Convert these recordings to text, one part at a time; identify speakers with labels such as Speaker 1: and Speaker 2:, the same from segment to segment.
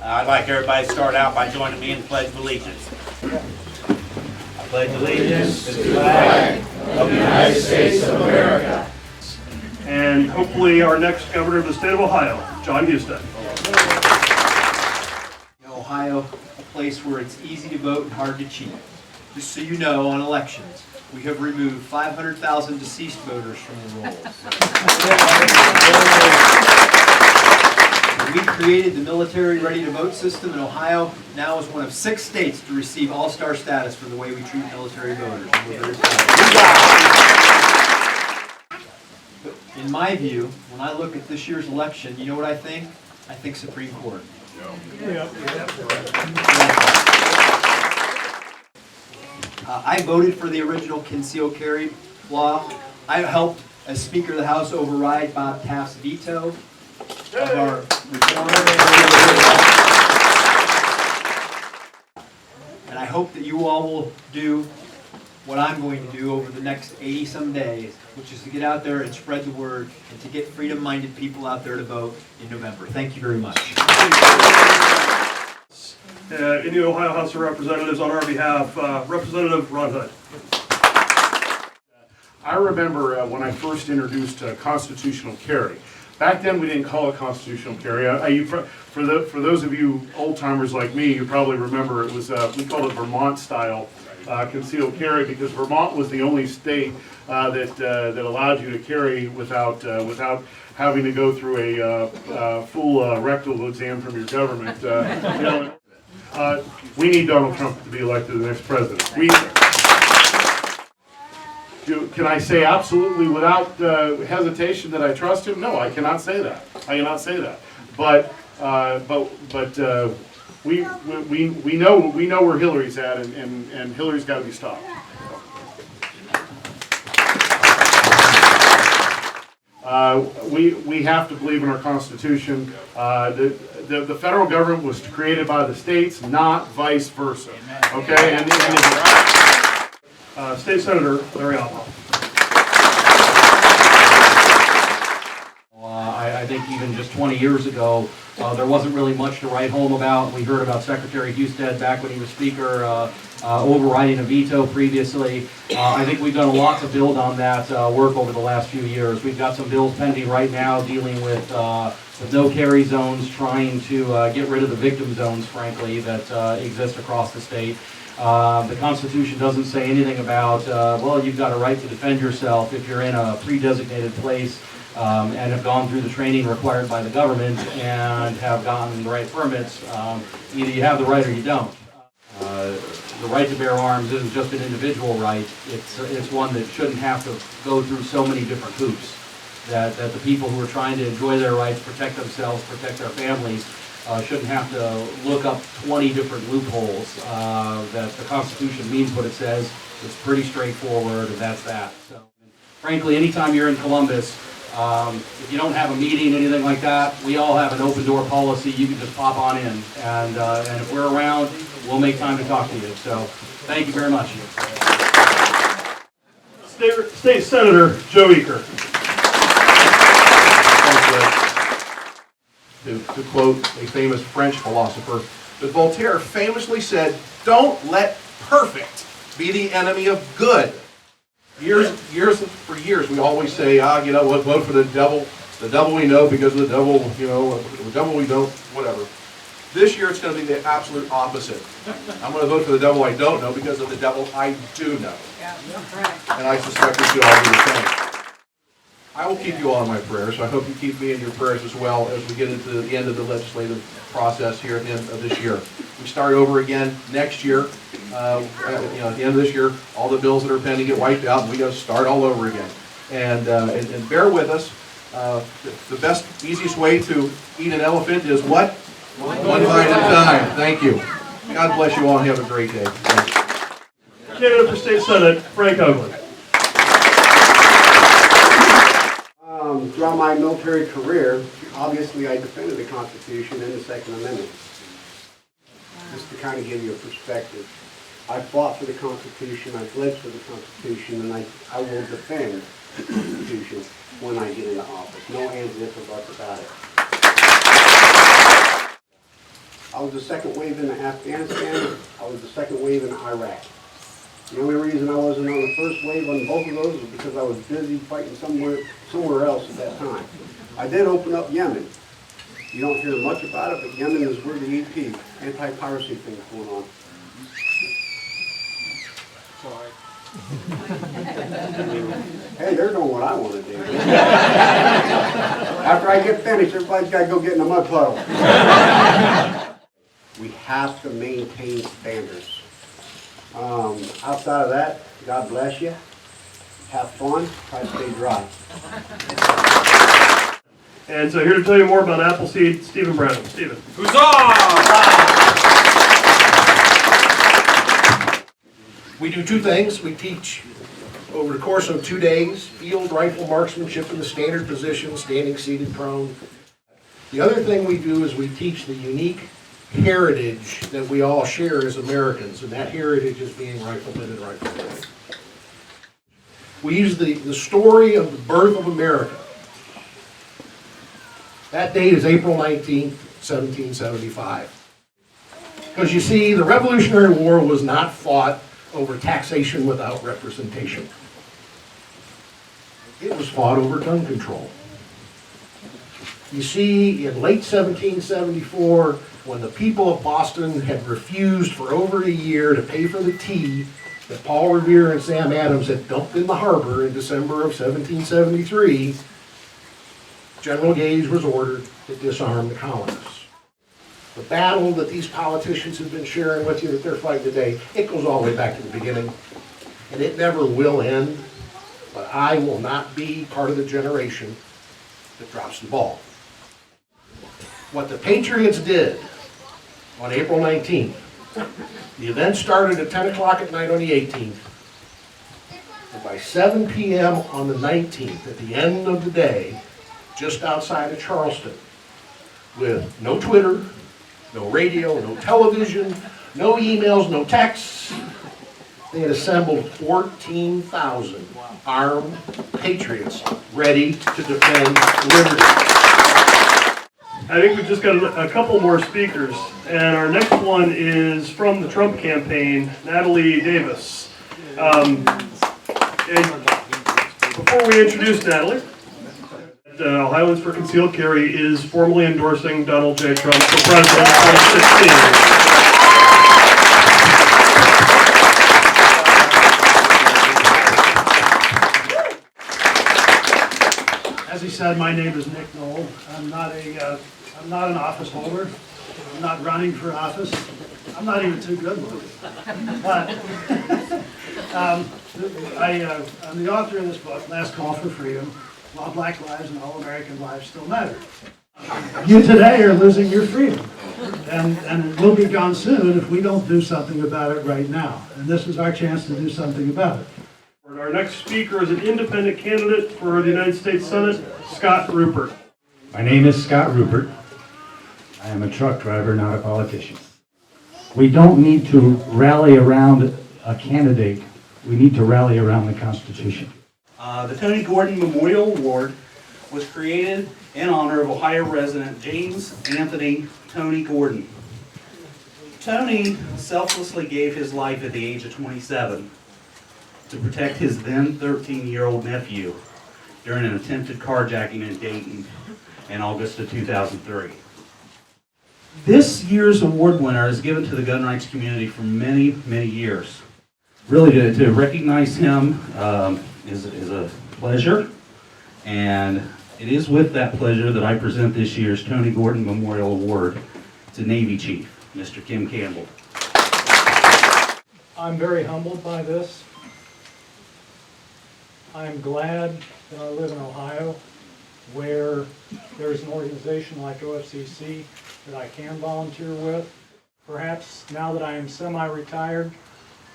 Speaker 1: I'd like everybody to start out by joining me in the Pledge of Allegiance. I pledge allegiance to the flag of the United States of America.
Speaker 2: And hopefully our next governor of the state of Ohio, John Houston.
Speaker 3: Ohio, a place where it's easy to vote and hard to cheat. Just so you know, on elections, we have removed 500,000 deceased voters from the rolls. We created the military ready-to-vote system in Ohio. Now is one of 6 states to receive all-star status for the way we treat military voters. We're very proud. But in my view, when I look at this year's election, you know what I think? I think Supreme Court. I voted for the original conceal carry law. I helped, as Speaker of the House, override Bob Taft's veto of our reform. And I hope that you all will do what I'm going to do over the next 80-some days, which is to get out there and spread the word and to get freedom-minded people out there to vote in November. Thank you very much.
Speaker 2: In the Ohio House of Representatives, on our behalf, Representative Ron Hood.
Speaker 4: I remember when I first introduced constitutional carry. Back then, we didn't call it constitutional carry. For those of you old timers like me, you probably remember it was we called it Vermont style concealed carry, because Vermont was the only state that allowed you to carry without having to go through a full rectal exam from your government. We need Donald Trump to be elected the next president. Can I say absolutely without hesitation that I trust him? No, I cannot say that. I cannot say that. But we know where Hillary's at, and Hillary's got to be stopped. We have to believe in our Constitution. The federal government was created by the states, not vice versa. Okay,
Speaker 2: State Senator Larry Otto.
Speaker 5: I think even just 20 years ago, there wasn't really much to write home about. We heard about Secretary Husted back when he was Speaker, overriding a veto previously. I think we've done a lot to build on that work over the last few years. We've got some bills pending right now dealing with no-carry zones, trying to get rid of the victim zones, frankly, that exist across the state. The Constitution doesn't say anything about, well, you've got a right to defend yourself if you're in a pre-designated place and have gone through the training required by the government and have gotten the right permits. Either you have the right or you don't. The right to bear arms isn't just an individual right. It's one that shouldn't have to go through so many different hoops. That the people who are trying to enjoy their rights, protect themselves, protect their families, shouldn't have to look up 20 different loopholes. That the Constitution means what it says. It's pretty straightforward, and that's that. So, frankly, anytime you're in Columbus, if you don't have a meeting, anything like that, we all have an open door policy. You can just pop on in, and if we're around, we'll make time to talk to you. So, thank you very much.
Speaker 2: State Senator Joe Eaker.
Speaker 6: To quote a famous French philosopher, that Voltaire famously said, "Don't let perfect be the enemy of good." For years, we always say, we'll vote for the devil we know because of the devil, the devil we don't, whatever. This year, it's going to be the absolute opposite. I'm going to vote for the devil I don't know because of the devil I do know. Yeah, right. And I suspect we should all do the same. I will keep you all in my prayers, so I hope you keep me in your prayers as well as we get into the end of the legislative process here at the end of this year. We start over again next year. At the end of this year, all the bills that are pending get wiped out, and we got to start all over again. And bear with us. The best, easiest way to eat an elephant is what? One bite at a time. Thank you. God bless you all, and have a great day.
Speaker 2: Candidate for State Senate, Frank Hoagland.
Speaker 7: Throughout my military career, obviously I defended the Constitution and the Second Amendment. Just to kind of give you a perspective. I fought for the Constitution, I bled for the Constitution, and I will defend the Constitution when I get into office. No ands, ifs, or buts about it. I was the second wave in Afghanistan. I was the second wave in Iraq. The only reason I wasn't on the first wave on both of those was because I was busy fighting somewhere else at that time. I did open up Yemen. You don't hear much about it, but Yemen is where the EP, anti-piracy thing is going on. Hey, they're doing what I want to do. After I get finished, everybody's got to go get in a mud puddle. We have to maintain standards. Outside of that, God bless you. Have fun. Try to stay dry.
Speaker 2: And so here to tell you more about Appleseed, Stephen Brown. Stephen.
Speaker 6: We do two things. We teach over the course of 2 days, field rifle marksmanship in the standard position, standing, seated, prone. The other thing we do is we teach the unique heritage that we all share as Americans, and that heritage is being riflemen and riflewomen. We use the story of the birth of America. That date is April 19th, 1775. Because you see, the Revolutionary War was not fought over taxation without representation. It was fought over gun control. You see, in late 1774, when the people of Boston had refused for over a year to pay for the tea that Paul Revere and Sam Adams had dumped in the harbor in December of 1773, General Gage was ordered to disarm the colonists. The battle that these politicians have been sharing with you that they're fighting today, it goes all the way back to the beginning, and it never will end, but I will not be part of the generation that drops the ball. What the Patriots did on April 19th, the event started at 10 o'clock at night on the 18th, and by 7 p.m. on the 19th, at the end of the day, just outside of Charleston, with no Twitter, no radio, no television, no emails, no texts, they had assembled 14,000 armed patriots ready to defend liberty.
Speaker 2: I think we've just got a couple more speakers, and our next one is from the Trump campaign, Natalie Davis. And before we introduce Natalie, Ohioans for Concealed Carry is formally endorsing Donald J. Trump for president in 2016.
Speaker 8: As he said, my name is Nick Knoll. I'm not an office holder. I'm not running for office. I'm not even too good looking. But I'm the author of this book, Last Call for Freedom, While Black Lives and All American Lives Still Matter. You today are losing your freedom, and it will be gone soon if we don't do something about it right now. And this is our chance to do something about it.
Speaker 2: Our next speaker is an independent candidate for the United States Senate, Scott Rupert.
Speaker 9: My name is Scott Rupert. I am a truck driver, not a politician. We don't need to rally around a candidate. We need to rally around the Constitution.
Speaker 1: The Tony Gordon Memorial Award was created in honor of Ohio resident James Anthony Tony Gordon. Tony selflessly gave his life at the age of 27 to protect his then 13-year-old nephew during an attempted carjacking in Dayton in August of 2003. This year's award winner is given to the gun rights community for many, many years. Really, to recognize him is a pleasure, and it is with that pleasure that I present this year's Tony Gordon Memorial Award to Navy Chief, Mr. Kim Campbell.
Speaker 8: I'm very humbled by this. I'm glad that I live in Ohio, where there's an organization like OFCC that I can volunteer with. Perhaps now that I am semi-retired,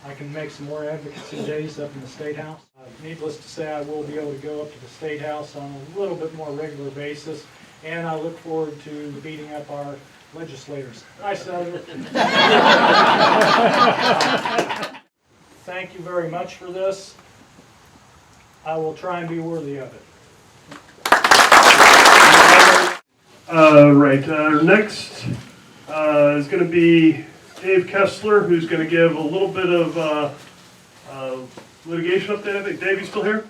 Speaker 8: I can make some more advocacy days up in the State House. Needless to say, I will be able to go up to the State House on a little bit more regular basis, and I look forward to beating up our legislators. Hi, Senator. Thank you very much for this. I will try and be worthy of it.
Speaker 2: Right, our next is going to be Dave Kessler, who's going to give a little bit of litigation update. I think. Dave, you still here?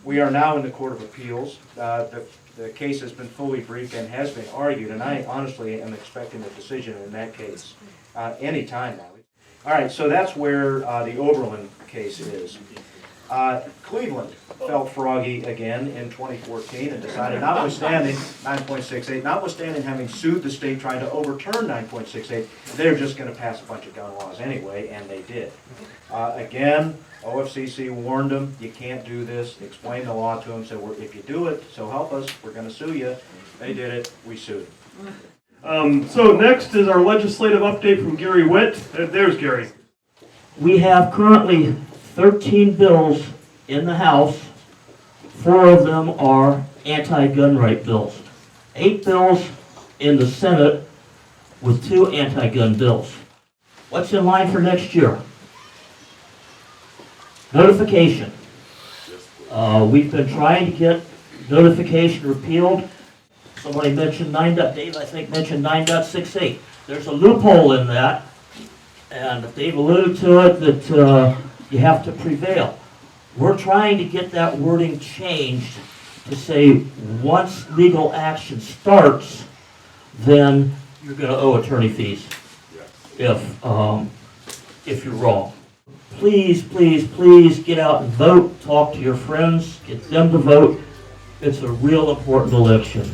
Speaker 5: We are now in the Court of Appeals. The case has been fully briefed and has been argued, and I honestly am expecting a decision in that case any time now. All right, so that's where the Oberlin case is. Cleveland felt froggy again in 2014 and decided, notwithstanding 9.68, notwithstanding having sued the state trying to overturn 9.68, they're just going to pass a bunch of gun laws anyway, and they did. Again, OFCC warned them, you can't do this, explained the law to them, said, if you do it, so help us, we're going to sue you. They did it, we sued.
Speaker 2: So next is our legislative update from Gary Witt. There's Gary.
Speaker 10: We have currently 13 bills in the House. 4 of them are anti-gun right bills. 8 bills in the Senate with 2 anti-gun bills. What's in line for next year? Notification. We've been trying to get notification repealed. Somebody mentioned Dave, I think, mentioned 9.68. There's a loophole in that, and Dave alluded to it, that you have to prevail. We're trying to get that wording changed to say once legal action starts, then you're going to owe attorney fees if you're wrong. Please, please, please get out and vote. Talk to your friends. Get them to vote. It's a real important election.